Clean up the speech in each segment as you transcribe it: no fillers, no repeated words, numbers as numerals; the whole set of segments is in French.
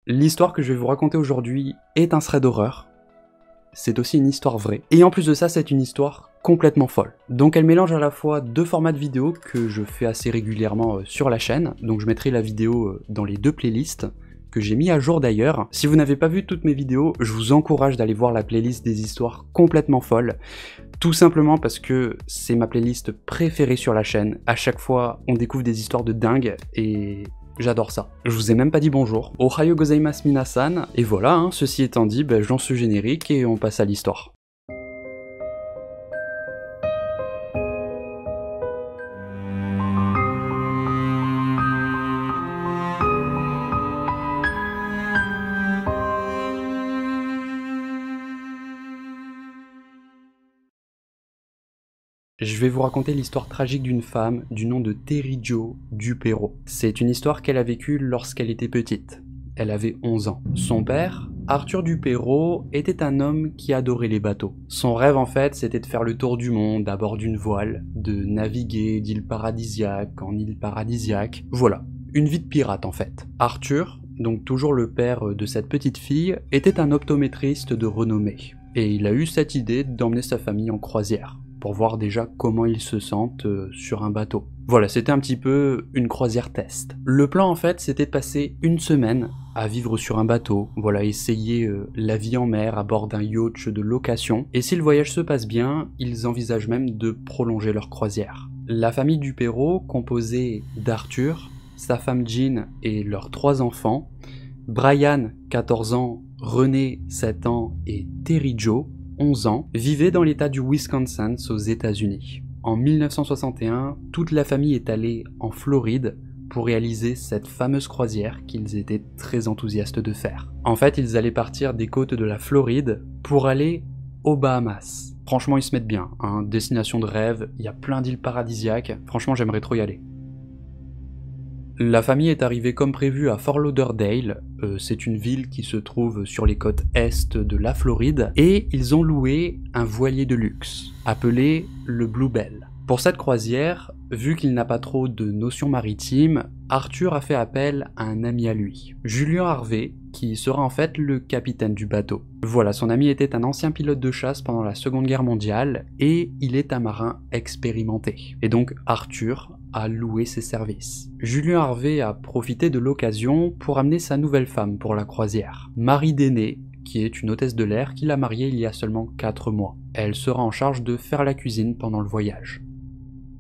L'histoire que je vais vous raconter aujourd'hui est un thread d'horreur. C'est aussi une histoire vraie. Et en plus de ça, c'est une histoire complètement folle. Donc elle mélange à la fois deux formats de vidéos que je fais assez régulièrement sur la chaîne. Donc je mettrai la vidéo dans les deux playlists que j'ai mis à jour d'ailleurs. Si vous n'avez pas vu toutes mes vidéos, je vous encourage d'aller voir la playlist des histoires complètement folles. Tout simplement parce que c'est ma playlist préférée sur la chaîne. À chaque fois, on découvre des histoires de dingue et j'adore ça. Je vous ai même pas dit bonjour. Ohayo gozaimasu minasan. Et voilà, ceci étant dit, je lance ce générique et on passe à l'histoire. Je vais vous raconter l'histoire tragique d'une femme du nom de Terijo Dupero. C'est une histoire qu'elle a vécue lorsqu'elle était petite. Elle avait 11 ans. Son père, Arthur Dupero, était un homme qui adorait les bateaux. Son rêve en fait, c'était de faire le tour du monde à bord d'une voile, de naviguer d'île paradisiaque en île paradisiaque. Voilà, une vie de pirate en fait. Arthur, donc toujours le père de cette petite fille, était un optométriste de renommée. Et il a eu cette idée d'emmener sa famille en croisière, pour voir déjà comment ils se sentent sur un bateau. Voilà, c'était un petit peu une croisière test. Le plan en fait, c'était de passer une semaine à vivre sur un bateau, voilà, essayer la vie en mer à bord d'un yacht de location, et si le voyage se passe bien, ils envisagent même de prolonger leur croisière. La famille Dupero, composée d'Arthur, sa femme Jean et leurs 3 enfants, Brian, 14 ans, René, 7 ans et Terijo, 11 ans, vivait dans l'état du Wisconsin aux États-Unis. En 1961, toute la famille est allée en Floride pour réaliser cette fameuse croisière qu'ils étaient très enthousiastes de faire. En fait, ils allaient partir des côtes de la Floride pour aller aux Bahamas. Franchement, ils se mettent bien, destination de rêve, il y a plein d'îles paradisiaques, franchement j'aimerais trop y aller. La famille est arrivée comme prévu à Fort Lauderdale, c'est une ville qui se trouve sur les côtes est de la Floride, et ils ont loué un voilier de luxe, appelé le Bluebell. Pour cette croisière, vu qu'il n'a pas trop de notions maritimes, Arthur a fait appel à un ami à lui, Julian Harvey, qui sera en fait le capitaine du bateau. Voilà, son ami était un ancien pilote de chasse pendant la Seconde Guerre mondiale, et il est un marin expérimenté. Et donc Arthur a loué ses services. Julian Harvey a profité de l'occasion pour amener sa nouvelle femme pour la croisière, Marie Déné, qui est une hôtesse de l'air qu'il a mariée il y a seulement 4 mois. Elle sera en charge de faire la cuisine pendant le voyage.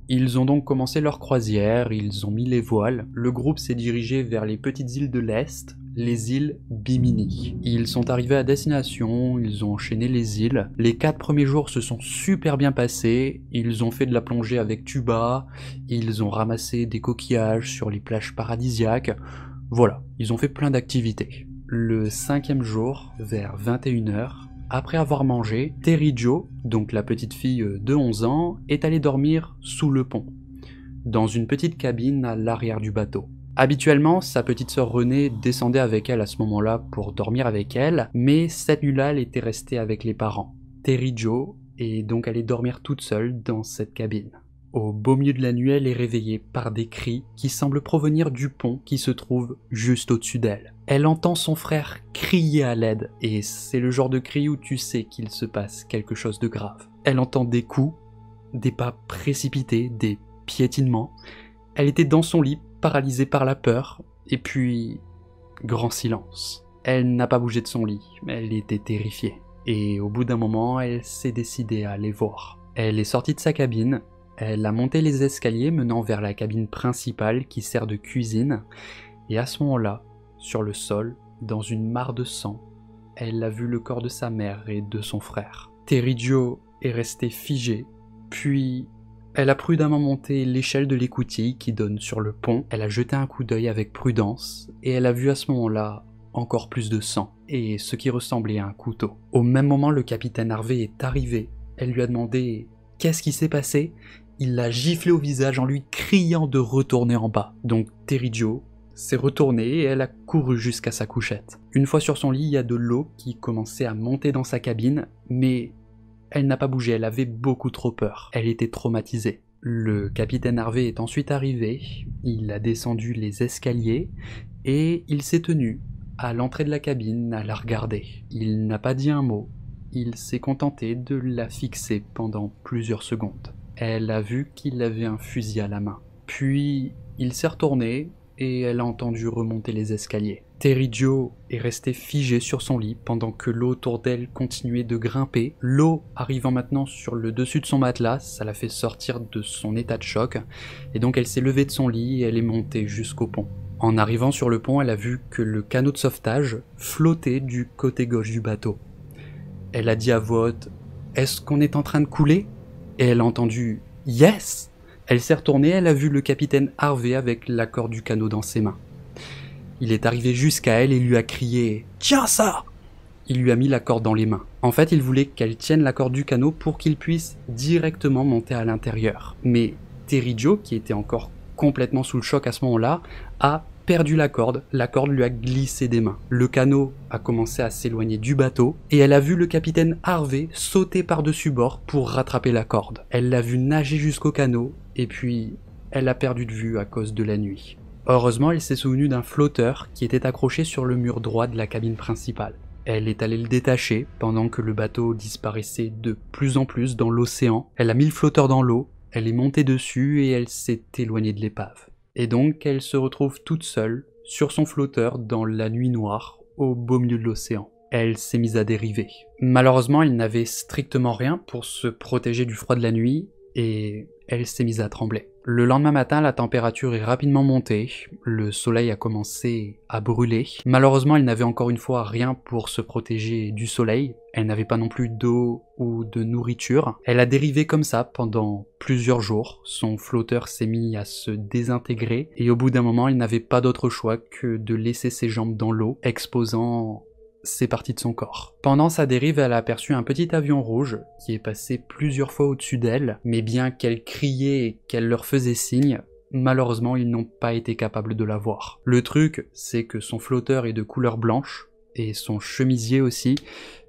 Ils ont donc commencé leur croisière, ils ont mis les voiles, le groupe s'est dirigé vers les petites îles de l'Est, les îles Bimini. Ils sont arrivés à destination, ils ont enchaîné les îles. Les 4 premiers jours se sont super bien passés, ils ont fait de la plongée avec tuba, ils ont ramassé des coquillages sur les plages paradisiaques, voilà, ils ont fait plein d'activités. Le 5e jour, vers 21h, après avoir mangé, Terijo, donc la petite fille de 11 ans, est allée dormir sous le pont, dans une petite cabine à l'arrière du bateau. Habituellement, sa petite sœur Renée descendait avec elle à ce moment-là pour dormir avec elle, mais cette nuit-là, elle était restée avec les parents. Terijo est donc allée dormir toute seule dans cette cabine. Au beau milieu de la nuit, elle est réveillée par des cris qui semblent provenir du pont qui se trouve juste au-dessus d'elle. Elle entend son frère crier à l'aide, et c'est le genre de cri où tu sais qu'il se passe quelque chose de grave. Elle entend des coups, des pas précipités, des piétinements. Elle était dans son lit, paralysée par la peur, et puis grand silence. Elle n'a pas bougé de son lit, elle était terrifiée. Et au bout d'un moment, elle s'est décidée à aller voir. Elle est sortie de sa cabine, elle a monté les escaliers menant vers la cabine principale qui sert de cuisine, et à ce moment-là, sur le sol, dans une mare de sang, elle a vu le corps de sa mère et de son frère. Terijo est restée figée, puis elle a prudemment monté l'échelle de l'écoutille qui donne sur le pont, elle a jeté un coup d'œil avec prudence, et elle a vu à ce moment-là encore plus de sang, et ce qui ressemblait à un couteau. Au même moment, le capitaine Harvey est arrivé, elle lui a demandé « Qu'est-ce qui s'est passé ?» Il l'a giflé au visage en lui criant de retourner en bas. Donc Terijo s'est retournée et elle a couru jusqu'à sa couchette. Une fois sur son lit, il y a de l'eau qui commençait à monter dans sa cabine, mais elle n'a pas bougé, elle avait beaucoup trop peur. Elle était traumatisée. Le capitaine Harvey est ensuite arrivé, il a descendu les escaliers et il s'est tenu à l'entrée de la cabine à la regarder. Il n'a pas dit un mot, il s'est contenté de la fixer pendant plusieurs secondes. Elle a vu qu'il avait un fusil à la main. Puis, il s'est retourné et elle a entendu remonter les escaliers. Terry Jo est restée figée sur son lit pendant que l'eau autour d'elle continuait de grimper. L'eau arrivant maintenant sur le dessus de son matelas, ça l'a fait sortir de son état de choc. Et donc elle s'est levée de son lit et elle est montée jusqu'au pont. En arrivant sur le pont, elle a vu que le canot de sauvetage flottait du côté gauche du bateau. Elle a dit à voix haute « Est-ce qu'on est en train de couler ?» Et elle a entendu « Yes !» Elle s'est retournée, elle a vu le capitaine Harvey avec la corde du canot dans ses mains. Il est arrivé jusqu'à elle et lui a crié « Tiens ça !» Il lui a mis la corde dans les mains. En fait, il voulait qu'elle tienne la corde du canot pour qu'il puisse directement monter à l'intérieur. Mais Terry Jo, qui était encore complètement sous le choc à ce moment-là, a perdu la corde lui a glissé des mains. Le canot a commencé à s'éloigner du bateau et elle a vu le capitaine Harvey sauter par-dessus bord pour rattraper la corde. Elle l'a vu nager jusqu'au canot et puis elle l'a perdu de vue à cause de la nuit. Heureusement, elle s'est souvenue d'un flotteur qui était accroché sur le mur droit de la cabine principale. Elle est allée le détacher pendant que le bateau disparaissait de plus en plus dans l'océan. Elle a mis le flotteur dans l'eau, elle est montée dessus et elle s'est éloignée de l'épave. Et donc, elle se retrouve toute seule sur son flotteur dans la nuit noire, au beau milieu de l'océan. Elle s'est mise à dériver. Malheureusement, elle n'avait strictement rien pour se protéger du froid de la nuit et elle s'est mise à trembler. Le lendemain matin, la température est rapidement montée, le soleil a commencé à brûler. Malheureusement, elle n'avait encore une fois rien pour se protéger du soleil. Elle n'avait pas non plus d'eau ou de nourriture. Elle a dérivé comme ça pendant plusieurs jours. Son flotteur s'est mis à se désintégrer et au bout d'un moment, elle n'avait pas d'autre choix que de laisser ses jambes dans l'eau, exposant ces parties de son corps. Pendant sa dérive, elle a aperçu un petit avion rouge qui est passé plusieurs fois au-dessus d'elle, mais bien qu'elle criait et qu'elle leur faisait signe, malheureusement ils n'ont pas été capables de la voir. Le truc, c'est que son flotteur est de couleur blanche, et son chemisier aussi,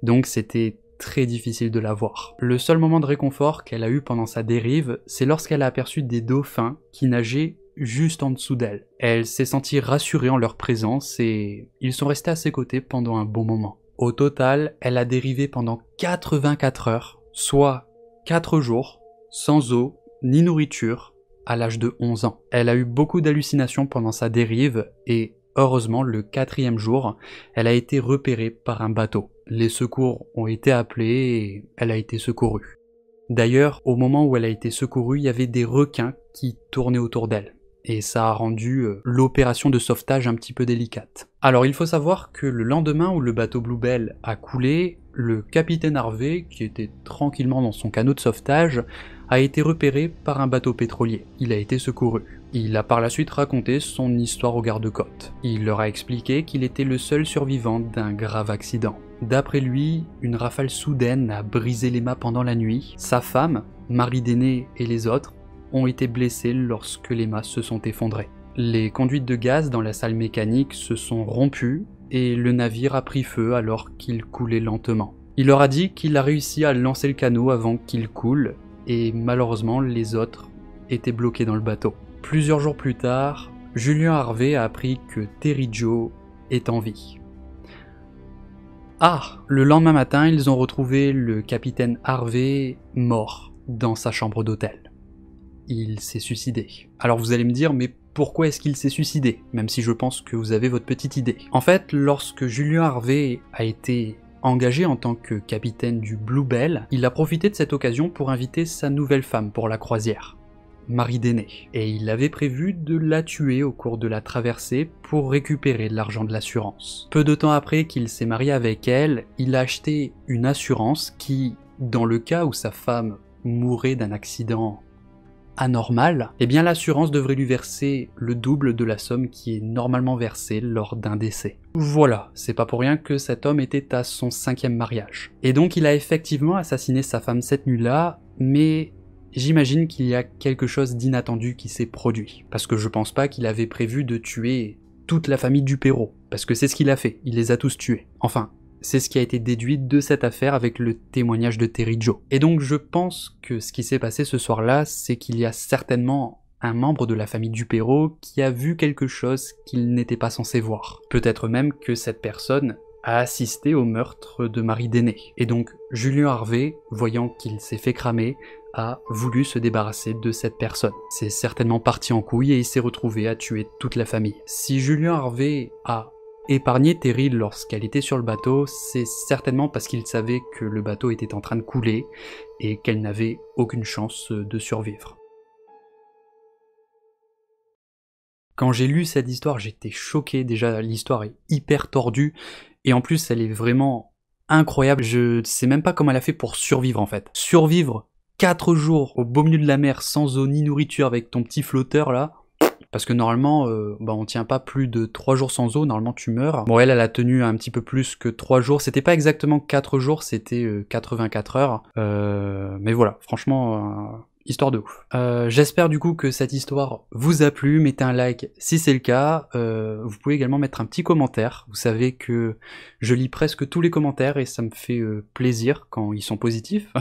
donc c'était très difficile de la voir. Le seul moment de réconfort qu'elle a eu pendant sa dérive, c'est lorsqu'elle a aperçu des dauphins qui nageaient juste en dessous d'elle. Elle s'est sentie rassurée en leur présence et ils sont restés à ses côtés pendant un bon moment. Au total, elle a dérivé pendant 84 heures, soit 4 jours, sans eau ni nourriture, à l'âge de 11 ans. Elle a eu beaucoup d'hallucinations pendant sa dérive et heureusement, le 4e jour, elle a été repérée par un bateau. Les secours ont été appelés et elle a été secourue. D'ailleurs, au moment où elle a été secourue, il y avait des requins qui tournaient autour d'elle. Et ça a rendu l'opération de sauvetage un petit peu délicate. Alors il faut savoir que le lendemain où le bateau Bluebell a coulé, le capitaine Harvey, qui était tranquillement dans son canot de sauvetage, a été repéré par un bateau pétrolier. Il a été secouru. Il a par la suite raconté son histoire aux gardes-côtes. Il leur a expliqué qu'il était le seul survivant d'un grave accident. D'après lui, une rafale soudaine a brisé les mâts pendant la nuit. Sa femme, Marie Deney et les autres ont été blessés lorsque les mâts se sont effondrés. Les conduites de gaz dans la salle mécanique se sont rompues et le navire a pris feu alors qu'il coulait lentement. Il leur a dit qu'il a réussi à lancer le canot avant qu'il coule et malheureusement les autres étaient bloqués dans le bateau. Plusieurs jours plus tard, Julian Harvey a appris que Terry Jo est en vie. Ah, le lendemain matin, ils ont retrouvé le capitaine Harvey mort dans sa chambre d'hôtel. Il s'est suicidé. Alors vous allez me dire, mais pourquoi est-ce qu'il s'est suicidé? Même si je pense que vous avez votre petite idée. En fait, lorsque Julian Harvey a été engagé en tant que capitaine du Bluebell, il a profité de cette occasion pour inviter sa nouvelle femme pour la croisière, Marie Deney. Et il avait prévu de la tuer au cours de la traversée pour récupérer de l'argent de l'assurance. Peu de temps après qu'il s'est marié avec elle, il a acheté une assurance qui, dans le cas où sa femme mourrait d'un accident anormal, eh bien l'assurance devrait lui verser le double de la somme qui est normalement versée lors d'un décès. Voilà, c'est pas pour rien que cet homme était à son 5e mariage. Et donc il a effectivement assassiné sa femme cette nuit-là, mais j'imagine qu'il y a quelque chose d'inattendu qui s'est produit. Parce que je pense pas qu'il avait prévu de tuer toute la famille du Perrault, parce que c'est ce qu'il a fait, il les a tous tués. Enfin, c'est ce qui a été déduit de cette affaire avec le témoignage de Terry Jo. Et donc je pense que ce qui s'est passé ce soir-là, c'est qu'il y a certainement un membre de la famille Dupéro qui a vu quelque chose qu'il n'était pas censé voir. Peut-être même que cette personne a assisté au meurtre de Marie Déné. Et donc Julien Harvey, voyant qu'il s'est fait cramer, a voulu se débarrasser de cette personne. C'est certainement parti en couille et il s'est retrouvé à tuer toute la famille. Si Julien Harvey a épargné Terry lorsqu'elle était sur le bateau, c'est certainement parce qu'il savait que le bateau était en train de couler et qu'elle n'avait aucune chance de survivre. Quand j'ai lu cette histoire, j'étais choqué. Déjà, l'histoire est hyper tordue et en plus, elle est vraiment incroyable. Je sais même pas comment elle a fait pour survivre en fait. Survivre 4 jours au beau milieu de la mer sans eau ni nourriture avec ton petit flotteur là. Parce que normalement, on tient pas plus de 3 jours sans eau, normalement tu meurs. Bon, elle a tenu un petit peu plus que 3 jours, c'était pas exactement 4 jours, c'était 84 heures. Mais voilà, franchement, histoire de ouf. J'espère du coup que cette histoire vous a plu, mettez un like si c'est le cas. Vous pouvez également mettre un petit commentaire, vous savez que je lis presque tous les commentaires et ça me fait plaisir quand ils sont positifs.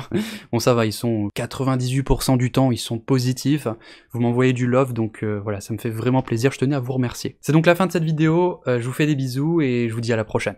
Bon ça va, ils sont 98% du temps, ils sont positifs. Vous m'envoyez du love, donc voilà, ça me fait vraiment plaisir, je tenais à vous remercier. C'est donc la fin de cette vidéo, je vous fais des bisous et je vous dis à la prochaine.